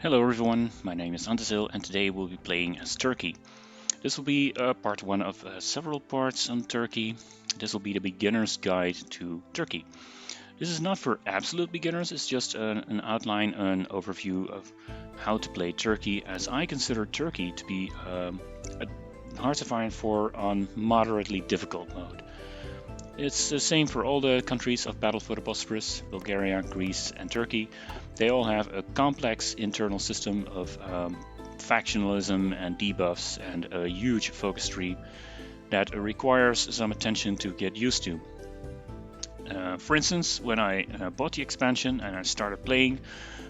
Hello everyone, my name is Untitled and today we'll be playing as Turkey. This will be part one of several parts on Turkey. This will be the beginner's guide to Turkey. This is not for absolute beginners, it's just an outline, an overview of how to play Turkey, as I consider Turkey to be hard to find for on moderately difficult mode. It's the same for all the countries of Battle for the Bosphorus, Bulgaria, Greece and Turkey. They all have a complex internal system of factionalism and debuffs and a huge focus tree that requires some attention to get used to. For instance, when I bought the expansion and I started playing,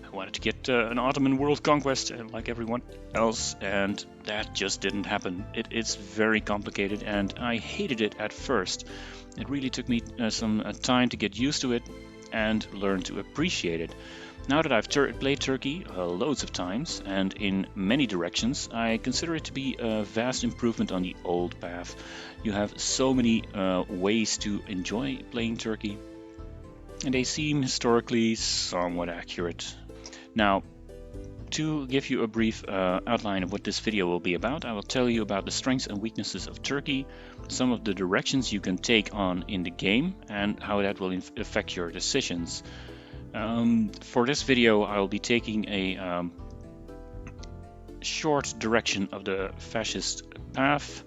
I wanted to get an Ottoman world conquest like everyone else, and that just didn't happen. It's very complicated and I hated it at first. It really took me some time to get used to it and learn to appreciate it. Now that I've played Turkey loads of times and in many directions, I consider it to be a vast improvement on the old path. You have so many ways to enjoy playing Turkey, and they seem historically somewhat accurate. Now, to give you a brief outline of what this video will be about, I will tell you about the strengths and weaknesses of Turkey, some of the directions you can take on in the game, and how that will affect your decisions. For this video, I will be taking a short direction of the fascist path,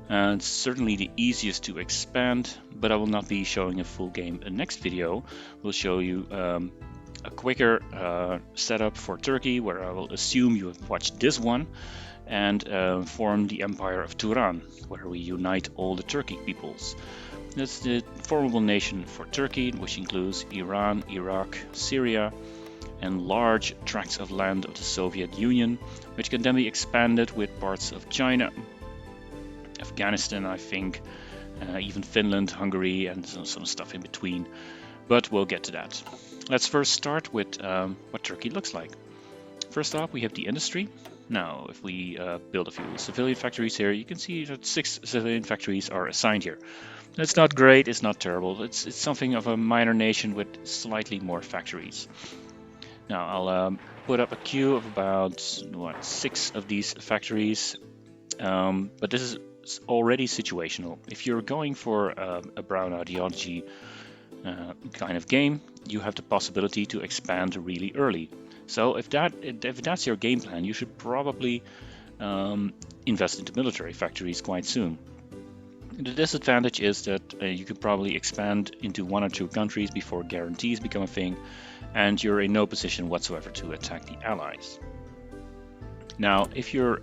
and it's certainly the easiest to expand, but I will not be showing a full game. The next video will show you a quicker setup for Turkey, where I will assume you have watched this one, and form the Empire of Turan, where we unite all the Turkic peoples. That's the formidable nation for Turkey, which includes Iran, Iraq, Syria, and large tracts of land of the Soviet Union, which can then be expanded with parts of China, Afghanistan, I think, even Finland, Hungary, and some stuff in between. But we'll get to that. Let's first start with what Turkey looks like. First off, we have the industry. Now, if we build a few civilian factories here, you can see that 6 civilian factories are assigned here. It's not great, it's not terrible. It's something of a minor nation with slightly more factories. Now, I'll put up a queue of about 6 of these factories, but this is already situational. If you're going for a brown ideology kind of game, you have the possibility to expand really early. So if that's your game plan, you should probably invest into military factories quite soon. The disadvantage is that you could probably expand into 1 or 2 countries before guarantees become a thing, and you're in no position whatsoever to attack the allies. Now, if you're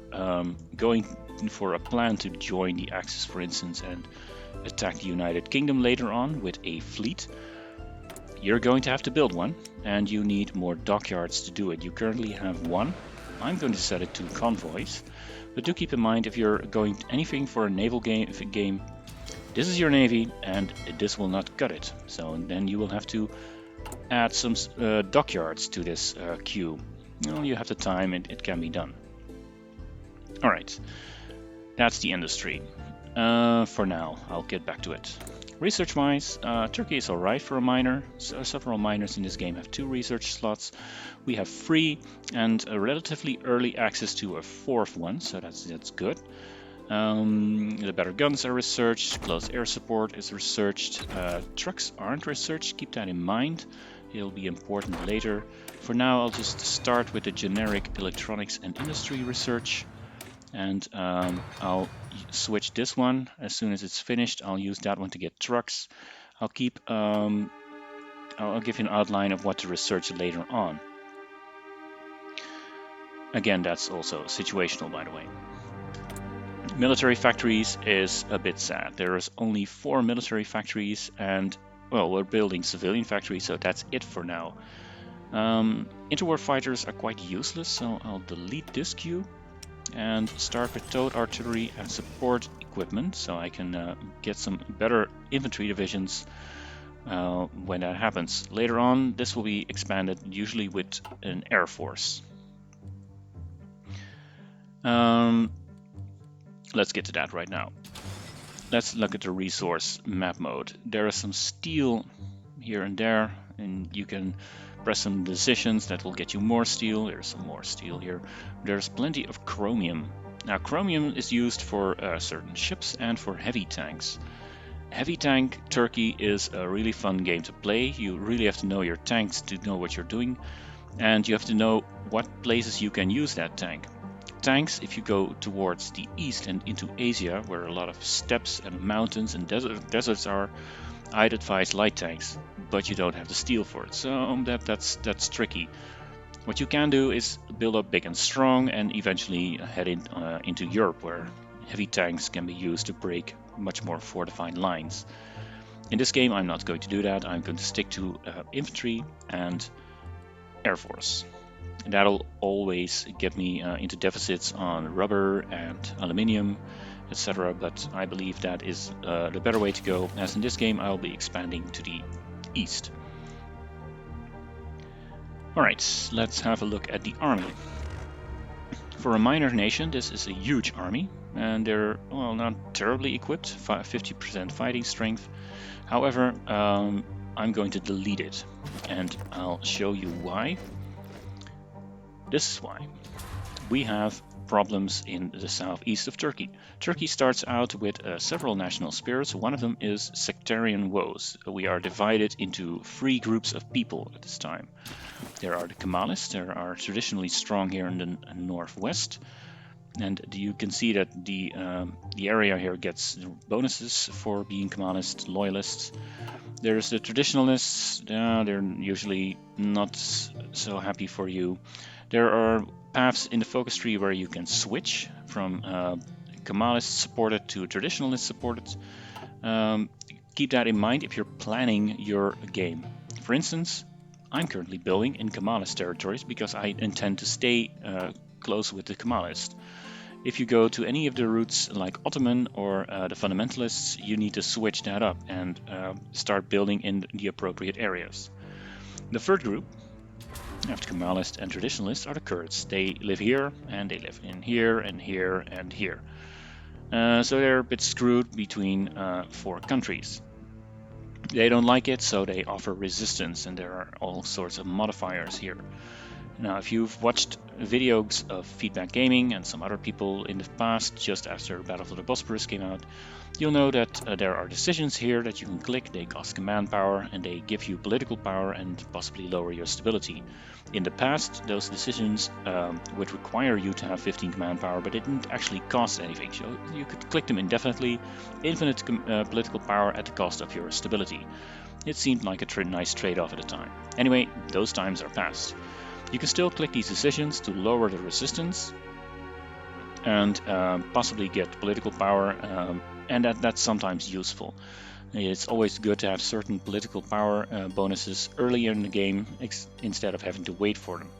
going for a plan to join the Axis, for instance, and attack the United Kingdom later on with a fleet, you're going to have to build one, and you need more dockyards to do it. You currently have 1. I'm going to set it to convoys, but do keep in mind, if you're going anything for a naval game, this is your navy, and this will not cut it. So then you will have to add some dockyards to this queue. Well, you have the time, and it can be done. All right, that's the industry. For now, I'll get back to it. Research-wise, Turkey is alright for a miner. So several miners in this game have 2 research slots. We have free and a relatively early access to a 4th one, so that's good. The better guns are researched, close air support is researched, trucks aren't researched, keep that in mind. It'll be important later. For now, I'll just start with the generic electronics and industry research, and I'll switch this one as soon as it's finished. I'll use that one to get trucks. I'll give you an outline of what to research later on. Again, that's also situational, by the way. Military factories is a bit sad. There is only 4 military factories, and well, we're building civilian factories, so that's it for now. Interwar fighters are quite useless, so I'll delete this queue and start with towed artillery and support equipment, so I can get some better infantry divisions when that happens. Later on, this will be expanded, usually with an air force. Let's get to that right now. Let's look at the resource map mode. There is some steel here and there, and you can press some decisions that will get you more steel. There's some more steel here. There's plenty of chromium. Now, chromium is used for certain ships and for heavy tanks. Heavy tank Turkey is a really fun game to play. You really have to know your tanks to know what you're doing, and you have to know what places you can use that tank. Tanks, if you go towards the east and into Asia, where a lot of steppes and mountains and deserts are, I'd advise light tanks, but you don't have the steel for it, so that's tricky. What you can do is build up big and strong and eventually head into Europe, where heavy tanks can be used to break much more fortified lines. In this game, I'm not going to do that. I'm going to stick to infantry and air force. And that'll always get me into deficits on rubber and aluminium, etc. But I believe that is the better way to go, as in this game I'll be expanding to the east. Alright, let's have a look at the army. For a minor nation, this is a huge army, and they're, well, not terribly equipped, 50% fighting strength. However, I'm going to delete it, and I'll show you why. This is why. We have problems in the southeast of Turkey. Turkey starts out with several national spirits. One of them is Sectarian Woes. We are divided into 3 groups of people at this time. There are the Kemalists. There are traditionally strong here in the northwest, and you can see that the area here gets bonuses for being Kemalist loyalists. There's the traditionalists. They're usually not so happy for you. There are paths in the focus tree where you can switch from Kemalist supported to traditionalist supported. Keep that in mind if you're planning your game. For instance, I'm currently building in Kemalist territories because I intend to stay close with the Kemalist. If you go to any of the routes like Ottoman or the fundamentalists, you need to switch that up and start building in the appropriate areas. The third group, after Kemalist and traditionalists, are the Kurds. They live here, and they live in here, and here, and here. So they're a bit screwed between 4 countries. They don't like it, so they offer resistance, and there are all sorts of modifiers here. Now, if you've watched videos of Feedback Gaming and some other people in the past, just after Battle for the Bosporus came out, you'll know that there are decisions here that you can click. They cost command power, and they give you political power and possibly lower your stability. In the past, those decisions would require you to have 15 command power, but it didn't actually cost anything. So you could click them indefinitely, infinite political power at the cost of your stability. It seemed like a nice trade-off at the time. Anyway, those times are past. You can still click these decisions to lower the resistance and possibly get political power, and that's sometimes useful. It's always good to have certain political power bonuses earlier in the game instead of having to wait for them.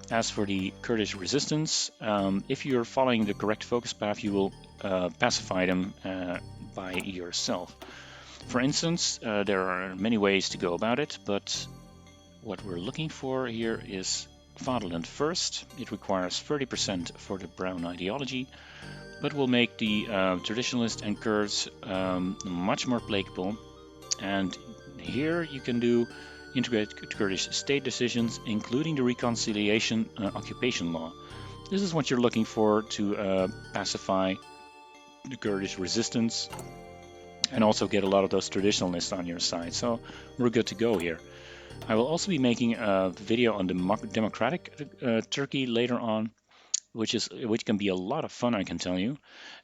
As for the Kurdish resistance, if you're following the correct focus path, you will pacify them by yourself. For instance, there are many ways to go about it, but what we're looking for here is Fatherland first. It requires 30% for the brown ideology, but will make the traditionalists and Kurds much more placable. And here you can do integrate Kurdish state decisions, including the reconciliation occupation law. This is what you're looking for to pacify the Kurdish resistance and also get a lot of those traditionalists on your side. So we're good to go here. I will also be making a video on democratic Turkey later on, which can be a lot of fun, I can tell you.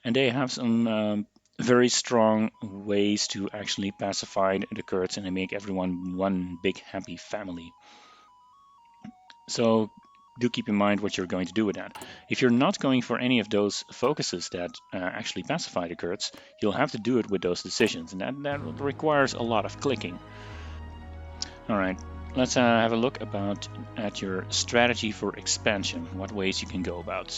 And they have some very strong ways to actually pacify the Kurds, and they make everyone one big happy family. So do keep in mind what you're going to do with that. If you're not going for any of those focuses that actually pacify the Kurds, you'll have to do it with those decisions, and that requires a lot of clicking. Alright, let's have a look at your strategy for expansion, what ways you can go about.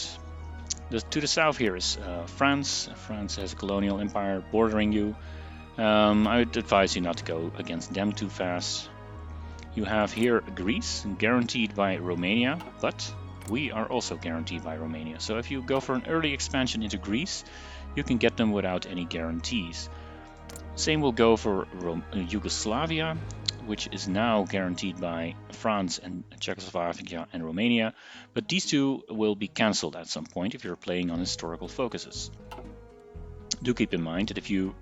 To the south here is France. France has a colonial empire bordering you. I would advise you not to go against them too fast. You have here Greece, guaranteed by Romania, but we are also guaranteed by Romania. So if you go for an early expansion into Greece, you can get them without any guarantees. Same will go for Yugoslavia. which is now guaranteed by France and Czechoslovakia and Romania, but these two will be cancelled at some point if you're playing on historical focuses. Do keep in mind that if you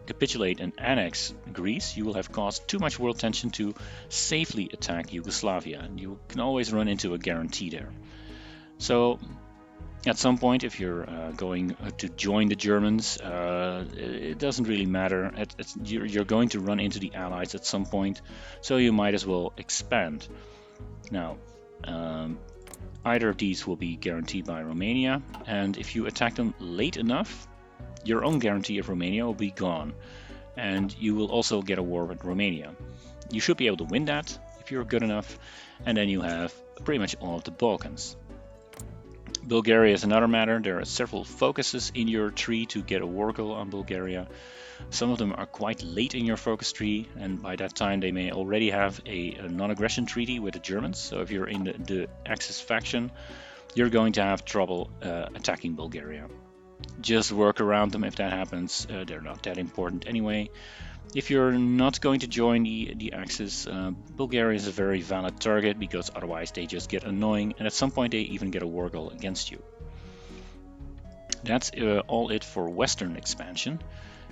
capitulate and annex Greece, you will have caused too much world tension to safely attack Yugoslavia, and you can always run into a guarantee there. So at some point, if you're going to join the Germans, it doesn't really matter. You're going to run into the Allies at some point, so you might as well expand. Now, either of these will be guaranteed by Romania, and if you attack them late enough, your own guarantee of Romania will be gone, and you will also get a war with Romania. You should be able to win that if you're good enough, and then you have pretty much all of the Balkans. Bulgaria is another matter. There are several focuses in your tree to get a war goal on Bulgaria. Some of them are quite late in your focus tree, and by that time they may already have a non-aggression treaty with the Germans. So if you're in the Axis faction, you're going to have trouble attacking Bulgaria. Just work around them if that happens. They're not that important anyway. If you're not going to join the Axis, Bulgaria is a very valid target because otherwise they just get annoying, and at some point they even get a war goal against you. That's all it for Western expansion,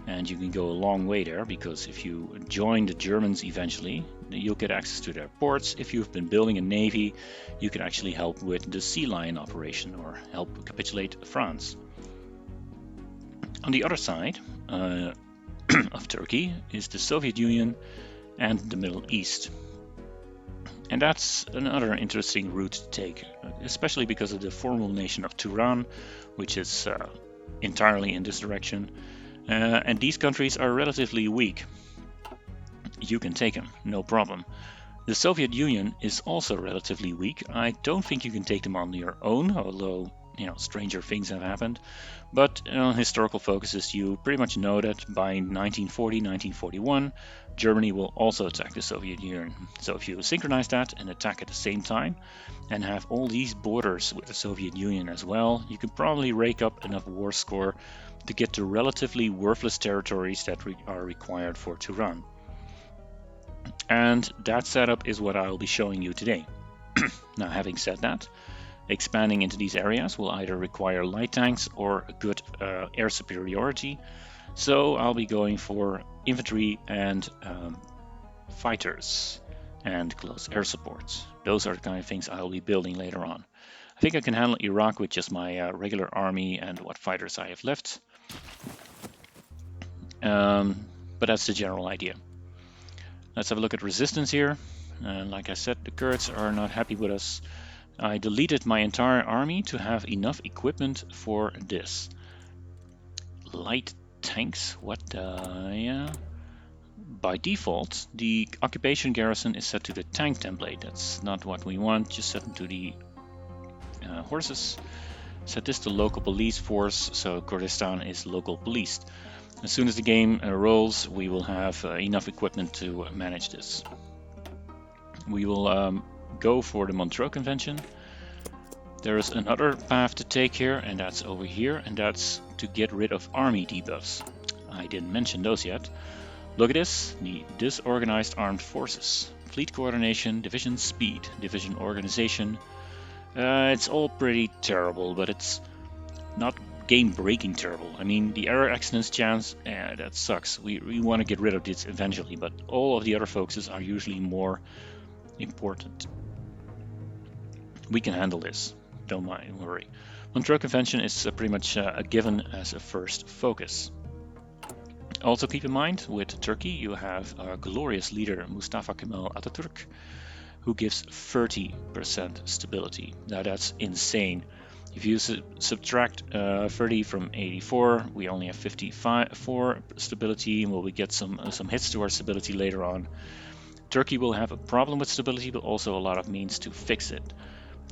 and you can go a long way there because if you join the Germans eventually, you'll get access to their ports. If you've been building a navy, you can actually help with the Sea Lion operation or help capitulate France. On the other side of Turkey is the Soviet Union and the Middle East. And that's another interesting route to take, especially because of the formal nation of Turan, which is entirely in this direction. And these countries are relatively weak. You can take them, no problem. The Soviet Union is also relatively weak. I don't think you can take them on your own, although stranger things have happened. But on historical focuses, you pretty much know that by 1940, 1941, Germany will also attack the Soviet Union. So if you synchronize that and attack at the same time, and have all these borders with the Soviet Union as well, you can probably rake up enough war score to get to relatively worthless territories that are required for Turan. And that setup is what I'll be showing you today. Now, having said that, expanding into these areas will either require light tanks or good air superiority, so I'll be going for infantry and fighters and close air supports. Those are the kind of things I'll be building later on. I think I can handle Iraq with just my regular army and what fighters I have left, but that's the general idea. Let's have a look at resistance here. Like I said, the Kurds are not happy with us. I deleted my entire army to have enough equipment for this. Light tanks, what yeah. By default, the occupation garrison is set to the tank template. That's not what we want, just set them to the horses. Set this to local police force, so Kurdistan is local policed. As soon as the game rolls, we will have enough equipment to manage this. We will go for the Montreux Convention. There is another path to take here, and that's over here, and that's to get rid of army debuffs. I didn't mention those yet. Look at this, the disorganized armed forces. Fleet coordination, division speed, division organization. It's all pretty terrible, but it's not game-breaking terrible. I mean, the error accidents chance, that sucks. We want to get rid of this eventually, but all of the other focuses are usually more important. We can handle this, don't worry. Montreux Convention is pretty much a given as a first focus. Also keep in mind, with Turkey you have our glorious leader Mustafa Kemal Atatürk, who gives 30% stability. Now that's insane. If you subtract 30 from 84, we only have 54 stability, and we get some hits to our stability later on. Turkey will have a problem with stability, but also a lot of means to fix it.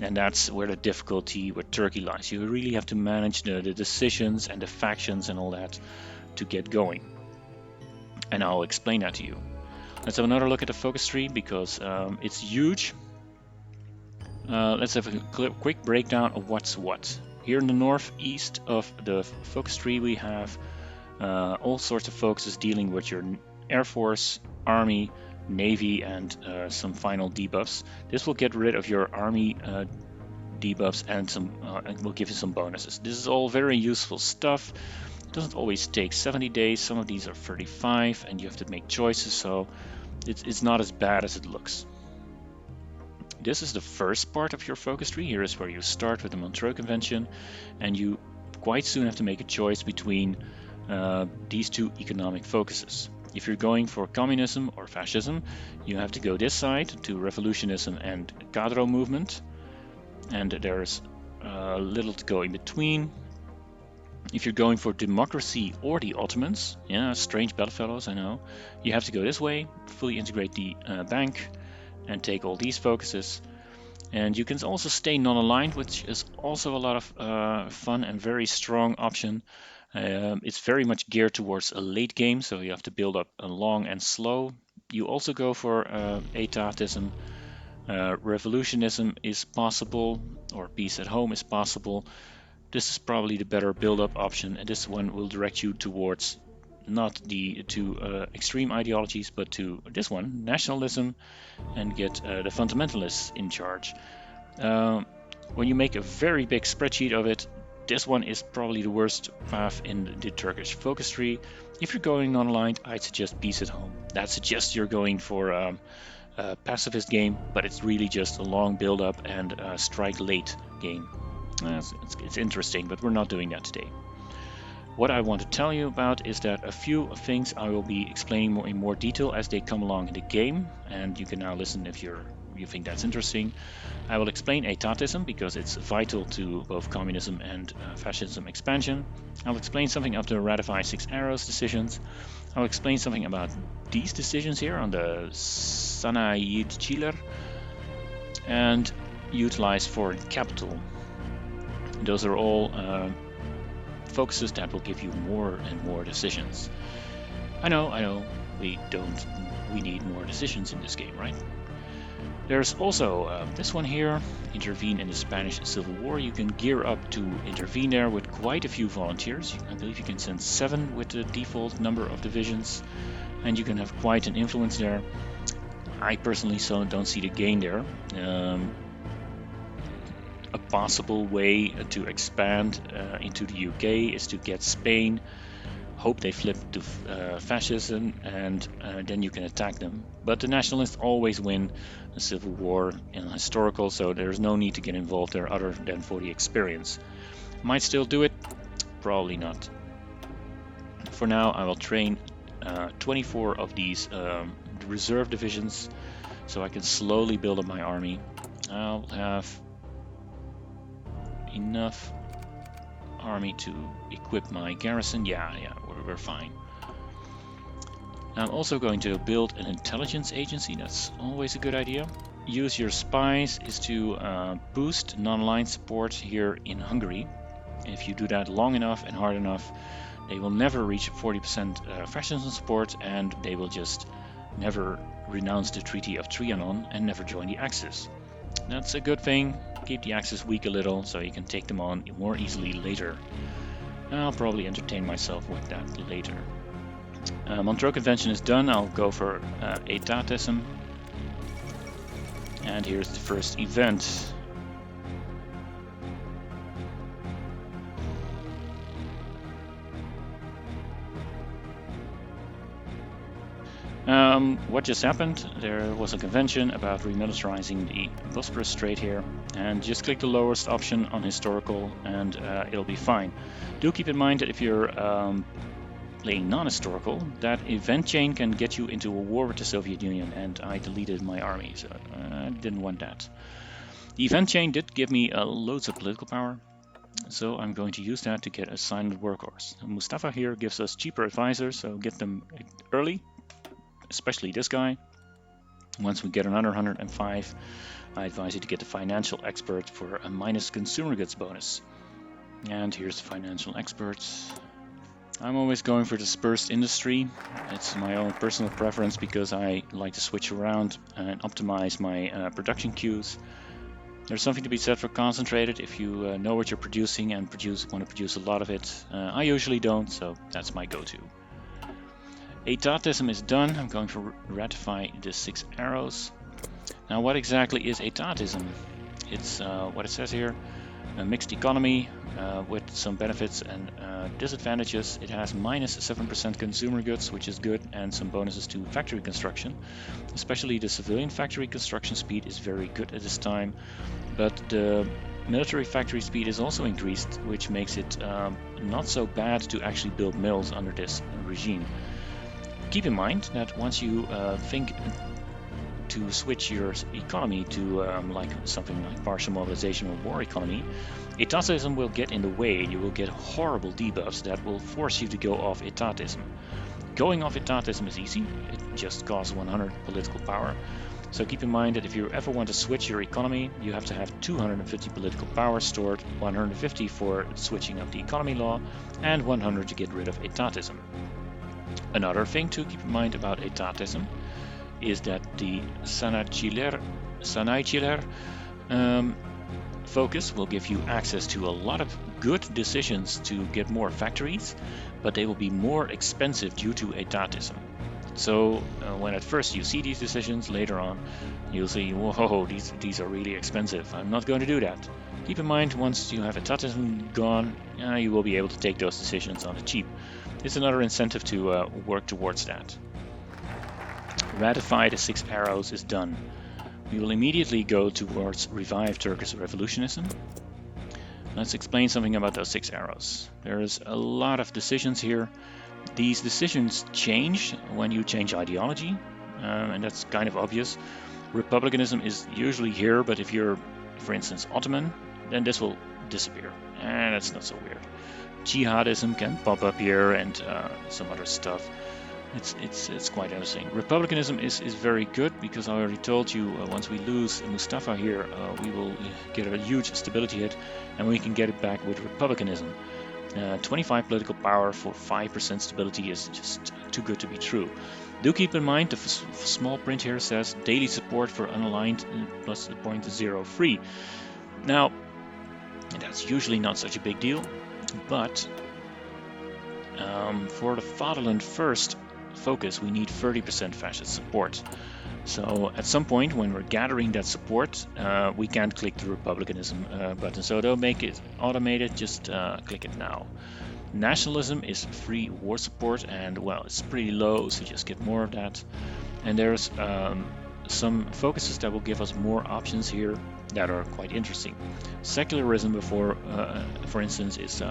And that's where the difficulty with Turkey lies. You really have to manage the decisions and the factions and all that to get going. And I'll explain that to you. Let's have another look at the focus tree because it's huge. Let's have a quick breakdown of what's what. Here in the northeast of the focus tree we have all sorts of focuses dealing with your air force, army, navy and some final debuffs. This will get rid of your army debuffs and will give you some bonuses. This is all very useful stuff. It doesn't always take 70 days. Some of these are 35 and you have to make choices, so it's not as bad as it looks. This is the first part of your focus tree. Here is where you start with the Montreux Convention, and you quite soon have to make a choice between these two economic focuses. If you're going for communism or fascism, you have to go this side to revolutionism and cadro movement, and there's little to go in between. If you're going for democracy or the Ottomans, yeah, strange bedfellows, I know, you have to go this way, fully integrate the bank, and take all these focuses. And you can also stay non-aligned, which is also a lot of fun and very strong option. It's very much geared towards a late game, so you have to build up a long and slow. You also go for étatism. Revolutionism is possible, or peace at home is possible. This is probably the better build-up option, and this one will direct you towards not the two extreme ideologies, but to this one, nationalism, and get the fundamentalists in charge. When you make a very big spreadsheet of it, this one is probably the worst path in the Turkish focus tree. If you're going non-aligned, I'd suggest peace at home. That suggests you're going for a pacifist game, but it's really just a long build-up and a strike late game. It's interesting, but we're not doing that today. What I want to tell you about is that a few things I will be explaining in more detail as they come along in the game, and you can now listen if you think that's interesting. I will explain étatism because it's vital to both communism and fascism expansion. I'll explain something of the Ratify 6 Arrows decisions. I'll explain something about these decisions here on the Sanayid Chiller and utilize foreign capital. Those are all focuses that will give you more and more decisions. I know, we need more decisions in this game, right? There's also this one here, intervene in the Spanish Civil War. You can gear up to intervene there with quite a few volunteers. I believe you can send 7 with the default number of divisions, and you can have quite an influence there. I personally don't see the gain there. A possible way to expand into the UK is to get Spain, hope they flip to fascism, and then you can attack them. But the nationalists always win a civil war in historical, so there's no need to get involved there other than for the experience. Might still do it, probably not. For now, I will train 24 of these reserve divisions, so I can slowly build up my army. I'll have enough army to equip my garrison. Yeah, we're fine. I'm also going to build an intelligence agency. That's always a good idea. Use your spies is to boost non-aligned support here in Hungary. If you do that long enough and hard enough, they will never reach 40% fascism support, and they will just never renounce the Treaty of Trianon and never join the Axis. That's a good thing. Keep the Axis weak a little so you can take them on more easily later. I'll probably entertain myself with that later. Montreux Convention is done. I'll go for étatism. And here's the first event. What just happened? There was a convention about remilitarizing the Bosporus Strait here, and just click the lowest option on historical and it'll be fine. Do keep in mind that if you're playing non-historical, that event chain can get you into a war with the Soviet Union, and I deleted my army, so I didn't want that. The event chain did give me loads of political power, so I'm going to use that to get a silent workhorse. Mustafa here gives us cheaper advisors, so get them early. Especially this guy. Once we get another 105, I advise you to get the financial expert for a minus consumer goods bonus. And here's the financial experts. I'm always going for dispersed industry. It's my own personal preference because I like to switch around and optimize my production queues. There's something to be said for concentrated if you know what you're producing and want to produce a lot of it. I usually don't, so that's my go-to. Etatism is done. I'm going to ratify the 6 arrows. Now, what exactly is etatism? It's what it says here, a mixed economy with some benefits and disadvantages. It has minus 7% consumer goods, which is good, and some bonuses to factory construction. Especially the civilian factory construction speed is very good at this time, but the military factory speed is also increased, which makes it not so bad to actually build mills under this regime. Keep in mind that once you think to switch your economy to like something like partial mobilization or war economy, etatism will get in the way. You will get horrible debuffs that will force you to go off etatism. Going off etatism is easy. It just costs 100 political power. So keep in mind that if you ever want to switch your economy, you have to have 250 political power stored, 150 for switching up the economy law, and 100 to get rid of etatism. Another thing to keep in mind about etatism is that the Sanaychiler focus will give you access to a lot of good decisions to get more factories, but they will be more expensive due to etatism. So when at first you see these decisions, later on you'll see, whoa, these are really expensive. I'm not going to do that. Keep in mind, once you have etatism gone, you will be able to take those decisions on the cheap. It's another incentive to work towards that. Ratify the 6 arrows is done. We will immediately go towards revive Turkish revolutionism. Let's explain something about those 6 arrows. There's a lot of decisions here. These decisions change when you change ideology, and that's kind of obvious. Republicanism is usually here, but if you're, for instance, Ottoman, then this will disappear, and that's not so weird. Jihadism can pop up here, and some other stuff. It's quite interesting. Republicanism is very good because I already told you once we lose Mustafa here, we will get a huge stability hit, and we can get it back with republicanism. 25 political power for 5% stability is just too good to be true. Do keep in mind the small print here says daily support for unaligned plus 0.0 free. Now, that's usually not such a big deal, but for the Fatherland First focus, we need 30% fascist support. So at some point when we're gathering that support, we can't click the republicanism button. So don't make it automated, just click it now. Nationalism is free war support, and well, it's pretty low, so just get more of that. And there's some focuses that will give us more options here that are quite interesting. Secularism, for instance, is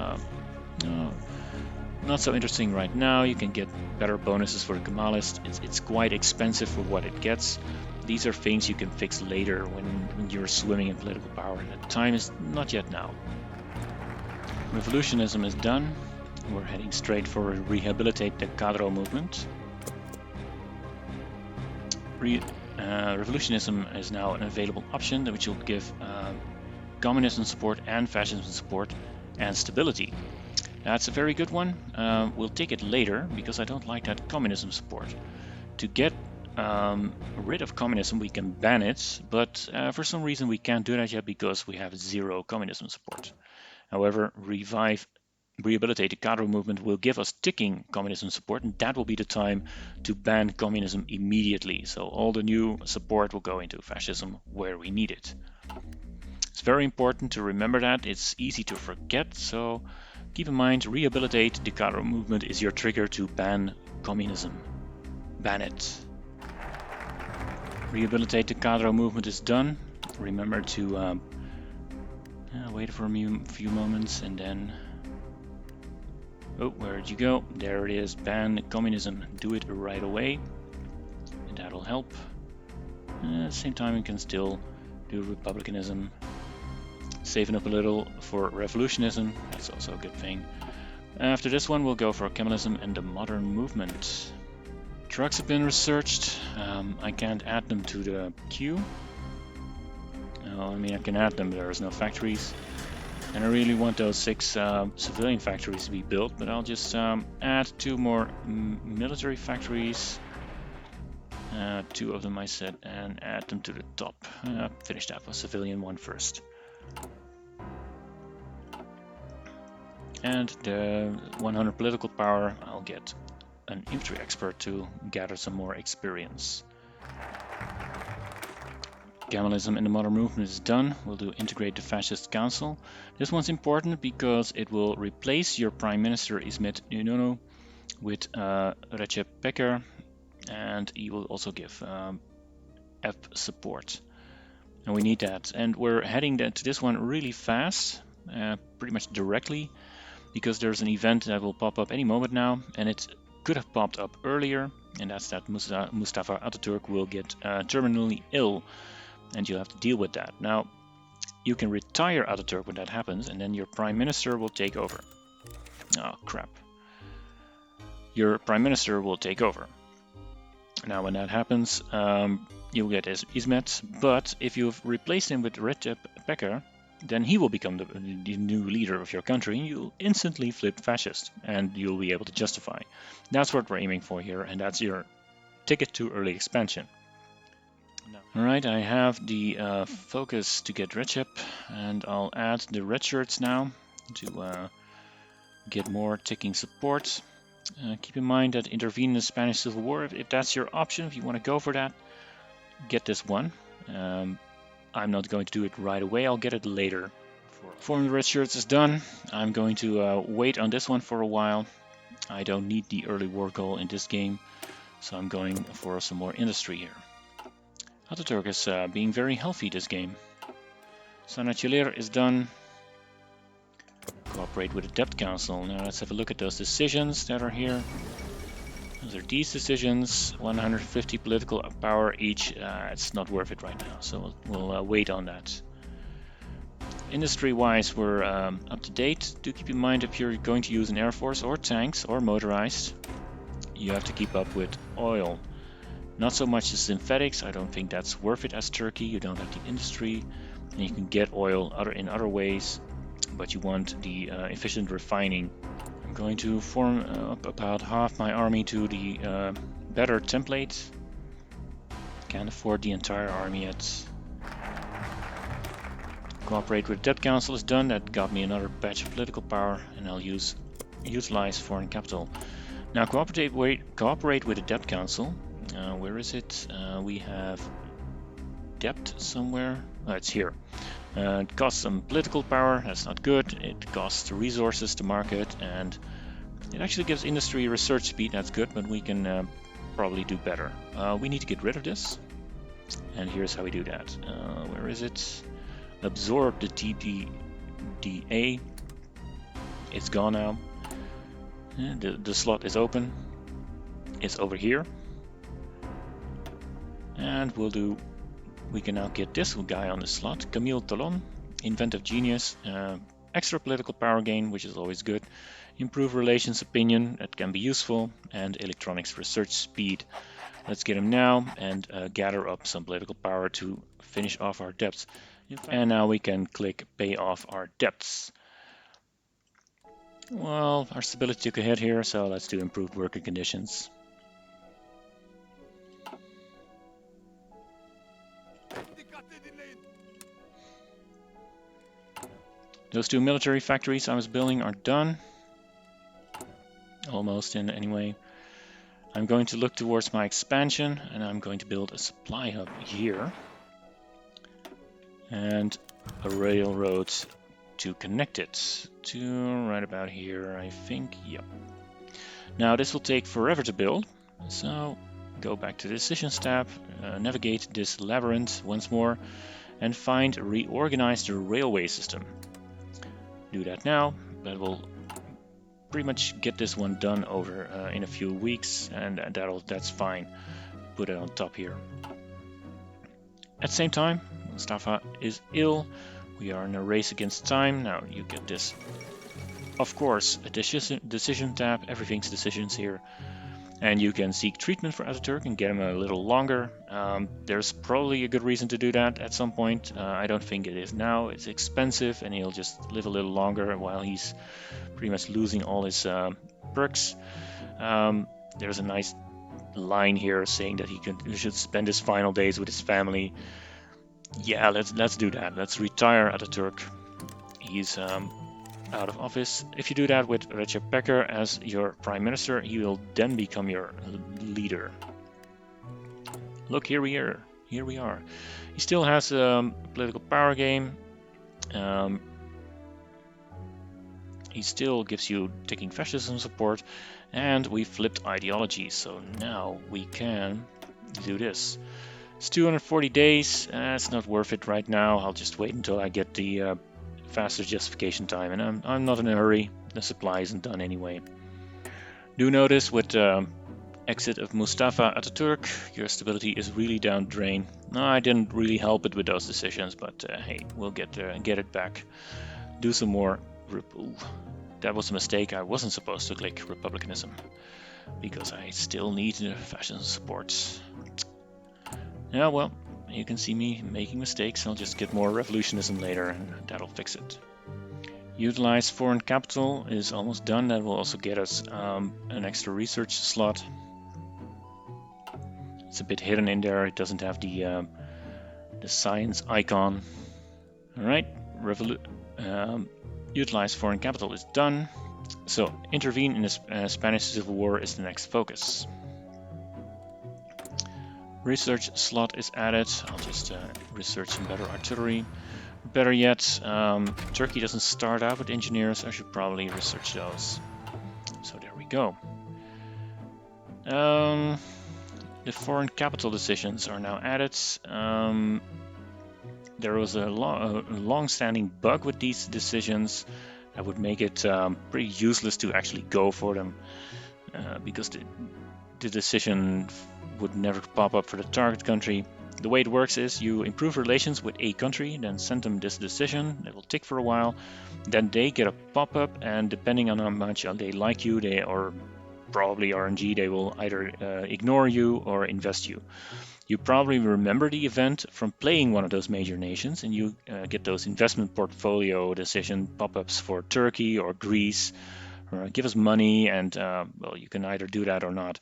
not so interesting right now. You can get better bonuses for the Kemalist. It's quite expensive for what it gets. These are things you can fix later when you're swimming in political power. The time is not yet now. Revolutionism is done. We're heading straight for rehabilitate the Cadro movement. Revolutionism is now an available option which will give communism support and fascism support and stability. That's a very good one. We'll take it later because I don't like that communism support. To get rid of communism, we can ban it, but for some reason we can't do that yet because we have 0 communism support. However, rehabilitate the Cadro movement will give us ticking communism support, and that will be the time to ban communism immediately. So all the new support will go into fascism where we need it. It's very important to remember that. It's easy to forget, so keep in mind, rehabilitate the Cadro movement is your trigger to ban communism. Ban it. Rehabilitate the Cadro movement is done. Remember to wait for a few moments and then... Oh, where did you go? There it is. Ban communism. Do it right away. And that'll help. At the same time, we can still do republicanism. Saving up a little for revolutionism. That's also a good thing. After this one, we'll go for Kemalism and the modern movement. Trucks have been researched. I can't add them to the queue. I mean, I can add them, but there's no factories. And I really want those 6 civilian factories to be built, but I'll just add 2 more military factories. 2 of them I said, and add them to the top. Finish that with civilian one first. And the 100 political power, I'll get an infantry expert to gather some more experience. Communism in the modern movement is done. We'll do integrate the fascist council. This one's important because it will replace your prime minister Ismet Inonu with Recep Peker, and he will also give F support. And we need that. And we're heading to this one really fast, pretty much directly, because there's an event that will pop up any moment now, and it could have popped up earlier, and that's that Mustafa Ataturk will get terminally ill, and you'll have to deal with that. Now, you can retire Ataturk when that happens, and then your prime minister will take over. Oh, crap. Your prime minister will take over. Now, when that happens, you'll get Ismet, but if you've replaced him with Recep Peker, then he will become the new leader of your country, and you'll instantly flip fascist, and you'll be able to justify. That's what we're aiming for here, and that's your ticket to early expansion. Alright, I have the focus to get Recep, and I'll add the red shirts now to get more ticking support. Keep in mind that intervene in the Spanish Civil War, if that's your option, if you want to go for that, get this one. I'm not going to do it right away, I'll get it later. Forming the red shirts is done. I'm going to wait on this one for a while. I don't need the early war goal in this game, so I'm going for some more industry here. Ataturk is being very healthy this game. Sanachilir is done. Cooperate with the Debt Council. Now let's have a look at those decisions that are here. Those are these decisions, 150 political power each. It's not worth it right now, so we'll wait on that. Industry-wise, we're up to date. Do keep in mind if you're going to use an air force or tanks or motorized, you have to keep up with oil. Not so much the synthetics, I don't think that's worth it as Turkey. You don't have the industry, and you can get oil in other ways, but you want the efficient refining. I'm going to form up about half my army to the better template. Can't afford the entire army yet. Cooperate with the Debt Council is done. That got me another batch of political power, and I'll utilize foreign capital. Now cooperate with the Debt Council. Where is it? We have debt somewhere. Oh, it's here. It costs some political power, that's not good. It costs resources to market, and it actually gives industry research speed, that's good, but we can probably do better. We need to get rid of this, and here's how we do that. Where is it? Absorb the TDDA. It's gone now. The slot is open. It's over here. And we can now get this guy on the slot, Camille Talon, inventive genius, extra political power gain, which is always good, improve relations opinion, that can be useful, and electronics research speed. Let's get him now and gather up some political power to finish off our debts. And now we can click pay off our debts. Well, our stability took a hit here, so let's do improved working conditions. Those two military factories I was building are done. Almost in anyway. I'm going to look towards my expansion, and I'm going to build a supply hub here. And a railroad to connect it to right about here, I think. Yep. Now this will take forever to build, so go back to the Decisions tab, navigate this labyrinth once more, and find reorganize the railway system. Do that now. That will pretty much get this one done over in a few weeks, and that's fine. Put it on top here. At the same time, Mustafa is ill. We are in a race against time. Now you get this, of course, a decision tab. Everything's decisions here. And you can seek treatment for Ataturk and get him a little longer. There's probably a good reason to do that at some point. I don't think it is now. It's expensive, and he'll just live a little longer while he's pretty much losing all his perks. There's a nice line here saying that he should spend his final days with his family. Yeah, let's do that. Let's retire Ataturk. He's out of office. If you do that with Recep Peker as your prime minister, he will then become your leader. Look, here we are. Here we are. He still has a political power game. He still gives you ticking fascism support, and we flipped ideology, so now we can do this. It's 240 days. It's not worth it right now. I'll just wait until I get the faster justification time, and I'm not in a hurry. The supply isn't done anyway. Do notice with exit of Mustafa Ataturk, your stability is really down the drain. No, I didn't really help it with those decisions, but hey, we'll get it back. Do some more. Ooh, that was a mistake. I wasn't supposed to click Republicanism because I still need the fascism support. Yeah, well, you can see me making mistakes. I'll just get more revolutionism later and that'll fix it. Utilize foreign capital is almost done. That will also get us an extra research slot. It's a bit hidden in there. It doesn't have the science icon. All right, utilize foreign capital is done. So intervene in the Spanish Civil War is the next focus. Research slot is added. I'll just research some better artillery. Better yet, Turkey doesn't start out with engineers. I should probably research those. So there we go. The foreign capital decisions are now added. There was a long-standing bug with these decisions that would make it pretty useless to actually go for them because the decision would never pop up for the target country. The way it works is you improve relations with a country, then send them this decision. It will tick for a while, then they get a pop-up, and depending on how much they like you, they or probably RNG, they will either ignore you or invest you. You probably remember the event from playing one of those major nations, and you get those investment portfolio decision pop-ups for Turkey or Greece, or give us money, and well, you can either do that or not.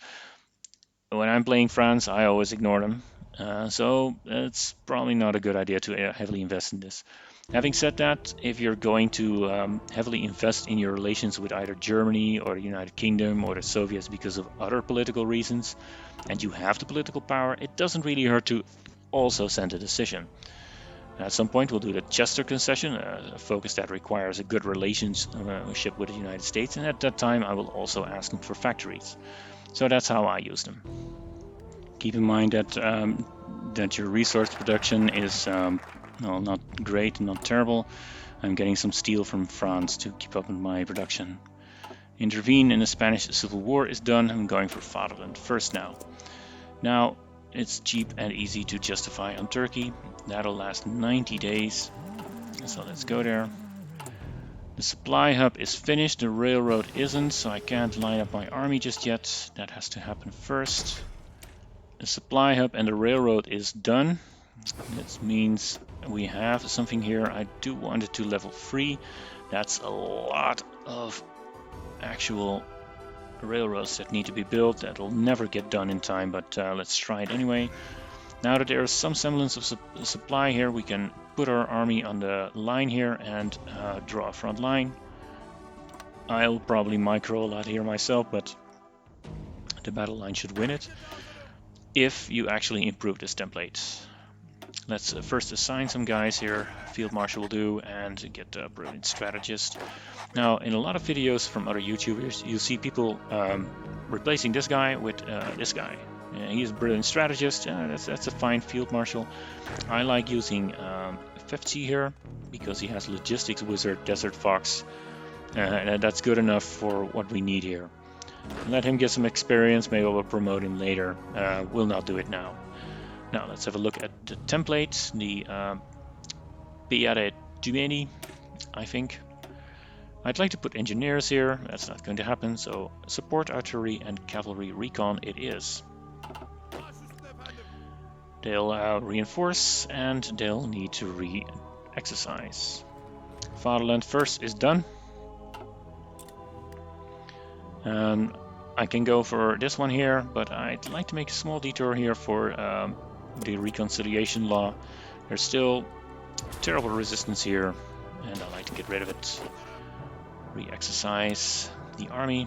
When I'm playing France, I always ignore them, so it's probably not a good idea to heavily invest in this. Having said that, if you're going to heavily invest in your relations with either Germany or the United Kingdom or the Soviets because of other political reasons, and you have the political power, it doesn't really hurt to also send a decision. At some point we'll do the Chester concession, a focus that requires a good relationship with the United States, and at that time I will also ask them for factories. So that's how I use them. Keep in mind that your resource production is well, not great, not terrible. I'm getting some steel from France to keep up with my production. Intervene in the Spanish Civil War is done. I'm going for fatherland first now. Now, it's cheap and easy to justify on Turkey. That'll last 90 days. So let's go there. The supply hub is finished. The railroad isn't, so I can't line up my army just yet. That has to happen first. The supply hub and the railroad is done. That means we have something here. I do want it to level 3. That's a lot of actual railroads that need to be built. That'll never get done in time, but let's try it anyway. Now that there is some semblance of supply here, we can put our army on the line here and draw a front line. I'll probably micro a lot here myself, but the battle line should win it if you actually improve this template. Let's first assign some guys here. Field Marshal will do, and get a brilliant strategist. Now, in a lot of videos from other YouTubers, you see people replacing this guy with this guy. He's a brilliant strategist. That's a fine Field Marshal. I like using Fefci here because he has Logistics Wizard, Desert Fox. That's good enough for what we need here. Let him get some experience. Maybe we'll promote him later. We'll not do it now. Now let's have a look at the template, the Piare Tumeni, I think. I'd like to put engineers here. That's not going to happen, so support artillery and cavalry recon it is. They'll reinforce and they'll need to re-exercise. Fatherland first is done. I can go for this one here, but I'd like to make a small detour here for the reconciliation law. There's still terrible resistance here, and I like to get rid of it. Re-exercise the army.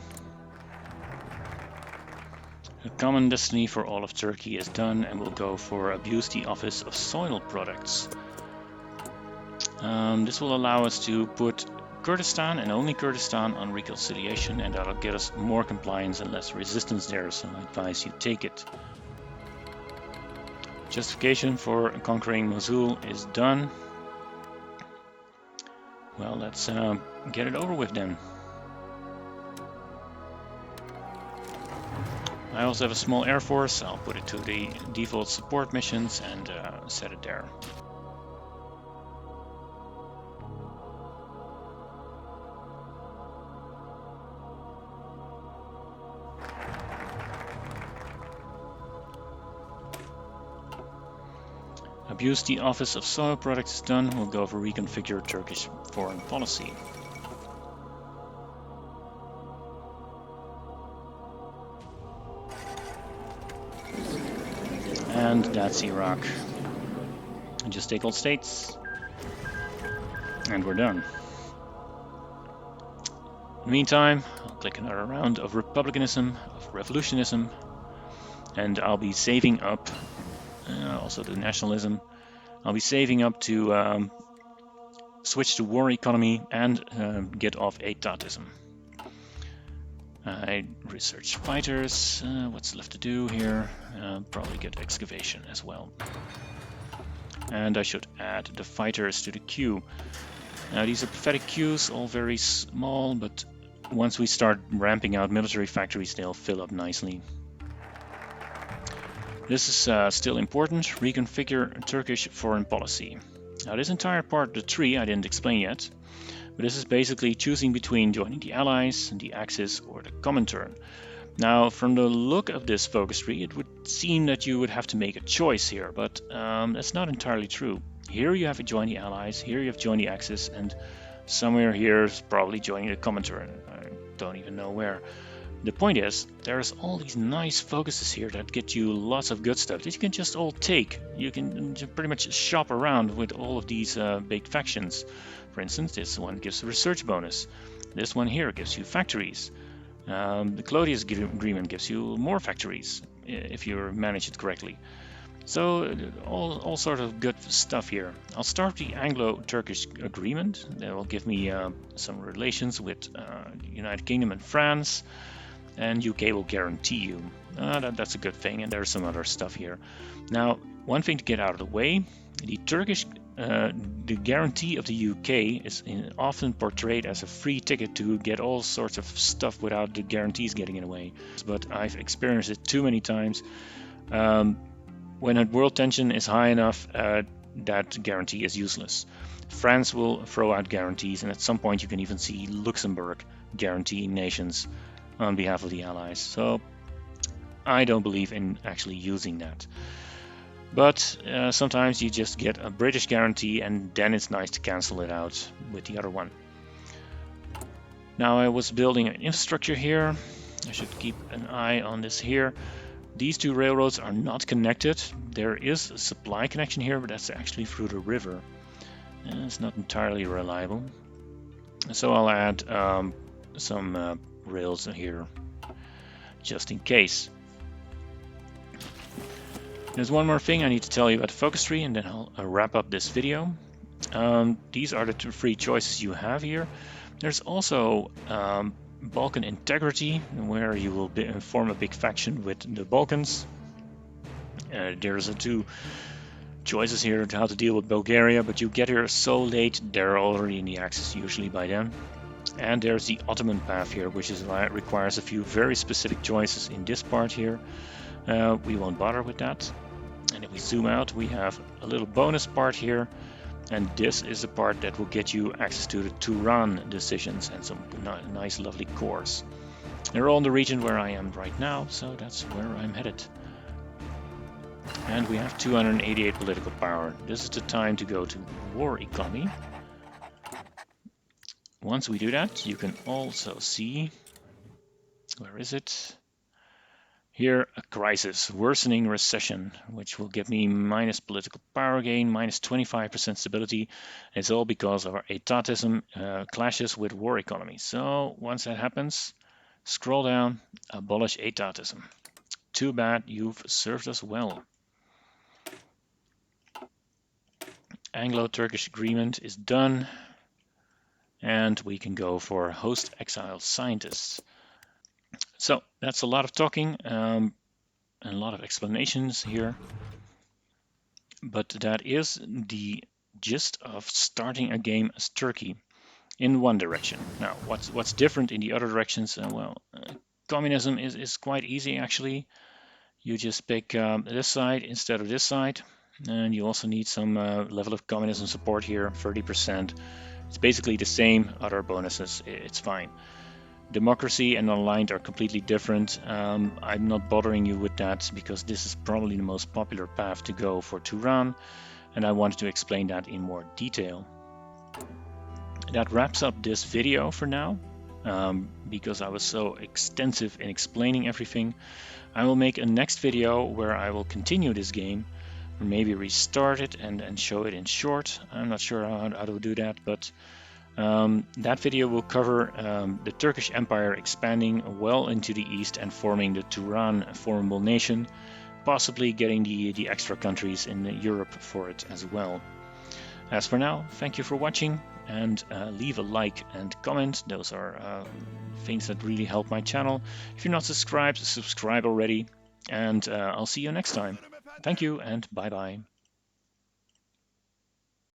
A common destiny for all of Turkey is done, and we'll go for abuse the Office of Soil Products. This will allow us to put Kurdistan and only Kurdistan on reconciliation, and that'll get us more compliance and less resistance there, so I advise you take it. Justification for conquering Mosul is done. Well, let's get it over with then. I also have a small air force. I'll put it to the default support missions and set it there. Abuse the Office of Soil Products is done. We'll go for Reconfigure Turkish foreign policy. And that's Iraq. Just take all states. And we're done. In the meantime, I'll click another round of republicanism, of revolutionism, and I'll be saving up, also the nationalism, I'll be saving up to switch to war economy and get off Etatism. I research fighters, what's left to do here, probably get excavation as well. And I should add the fighters to the queue. Now these are pathetic queues, all very small, but once we start ramping out military factories, they'll fill up nicely. This is still important, reconfigure Turkish foreign policy. Now this entire part of the tree I didn't explain yet, but this is basically choosing between joining the Allies, the Axis, or the Comintern. Now from the look of this focus tree, it would seem that you would have to make a choice here, but that's not entirely true. Here you have to join the Allies, here you have to join the Axis, and somewhere here is probably joining the Comintern. I don't even know where. The point is, there's all these nice focuses here that get you lots of good stuff that you can just all take. You can pretty much shop around with all of these big factions. For instance, this one gives a research bonus. This one here gives you factories. The Clodius Agreement gives you more factories if you manage it correctly. So all sort of good stuff here. I'll start the Anglo-Turkish Agreement. That will give me some relations with United Kingdom and France. And UK will guarantee you. That's a good thing, and there's some other stuff here. Now, one thing to get out of the way, the guarantee of the UK is often portrayed as a free ticket to get all sorts of stuff without the guarantees getting in the way. But I've experienced it too many times. When a world tension is high enough, that guarantee is useless. France will throw out guarantees, and at some point you can even see Luxembourg guaranteeing nations on behalf of the Allies. So I don't believe in actually using that. But sometimes you just get a British guarantee and then it's nice to cancel it out with the other one. Now I was building an infrastructure here. I should keep an eye on this here. These two railroads are not connected. There is a supply connection here, but that's actually through the river. And it's not entirely reliable. So I'll add some rails here just in case. There's one more thing I need to tell you about the focus tree, and then I'll wrap up this video. These are the three choices you have here. There's also Balkan integrity, where you will form a big faction with the Balkans. There's two choices here how to deal with Bulgaria, but you get here so late, they're already in the Axis usually by then. And there's the Ottoman path here, which requires a few very specific choices in this part here. We won't bother with that. And if we zoom out, we have a little bonus part here. And this is the part that will get you access to the Turan decisions and some nice lovely cores. They're all in the region where I am right now, so that's where I'm headed. And we have 288 political power. This is the time to go to war economy. Once we do that, you can also see, where is it? Here, a crisis, worsening recession, which will give me minus political power gain, minus 25% stability. It's all because of our etatism clashes with war economy. So once that happens, scroll down, abolish etatism. Too bad, you've served us well. Anglo-Turkish Agreement is done, and we can go for host exiled scientists. So that's a lot of talking and a lot of explanations here. But that is the gist of starting a game as Turkey in one direction. Now, what's different in the other directions? Communism is quite easy actually. You just pick this side instead of this side, and you also need some level of communism support here, 30%. It's basically the same, other bonuses, it's fine. Democracy and aligned are completely different. I'm not bothering you with that because this is probably the most popular path to go for Turan, and I wanted to explain that in more detail. That wraps up this video for now, because I was so extensive in explaining everything. I will make a next video where I will continue this game, or maybe restart it and show it in short. I'm not sure how to do that, but that video will cover the Turkish Empire expanding well into the east and forming the Turan formable nation, possibly getting the extra countries in Europe for it as well. As for now, thank you for watching, and leave a like and comment. Those are things that really help my channel. If you're not subscribed, subscribe already, and I'll see you next time. Thank you and bye bye.